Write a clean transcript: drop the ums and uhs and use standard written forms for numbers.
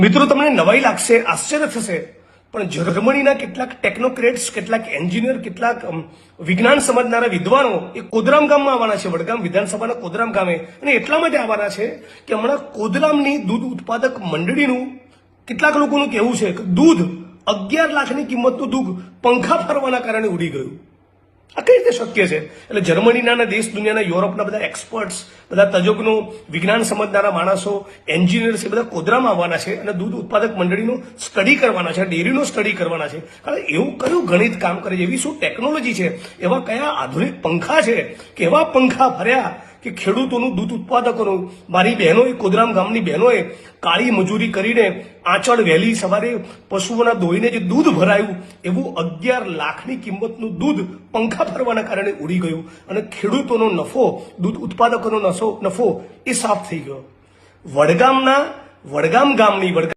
મિત્રો તમને નવાઈ લાગશે, આશ્ચર્ય થશે, પણ જર્મનીના કેટલાક ટેકનોક્રેટ્સ, કેટલાક એન્જિનિયર, કેટલાક વિજ્ઞાન સમજનારા વિદ્વાનો એ કોદરામ ગામમાં આવવાના છે, વડગામ વિધાનસભાના કોદરામ ગામે. અને એટલા માટે આવવાના છે કે હમણાં કોદરામની દૂધ ઉત્પાદક મંડળીનું કેટલાક લોકોનું કહેવું છે કે દૂધ 11 લાખની કિંમતનું દૂધ પંખા ફરવાના કારણે ઉડી ગયું. આ કઈ રીતે શક્ય છે? એટલે જર્મનીના, દેશ દુનિયાના, યુરોપના બધા એક્સપર્ટ્સ, બધા તજજ્ઞો, વિજ્ઞાન સમજનારા માણસો, એન્જિનિયર્સ એ બધા કોદરામાં આવવાના છે અને દૂધ ઉત્પાદક મંડળીનો સ્ટડી કરવાના છે, ડેરીનો સ્ટડી કરવાના છે. કારણ એવું કયું ગણિત કામ કરે છે, એવી શું ટેકનોલોજી છે, એવા કયા આધુનિક પંખા છે કે એવા પંખા ફર્યા કે ખેડૂતોનું, દૂધ ઉત્પાદકોનું, મારી બહેનોએ, કોદરામ ગામની બહેનોએ કાળી મજૂરી કરીને આંચળ વહેલી સવારે પશુઓના દોઈને જે દૂધ ભરાયું એવું 11 લાખની કિંમતનું દૂધ પંખા ફરવાના કારણે ઉડી ગયું અને ખેડૂતોનો નફો, દૂધ ઉત્પાદકોનો નફો એ સાફ થઈ ગયો. વડગામ ગામની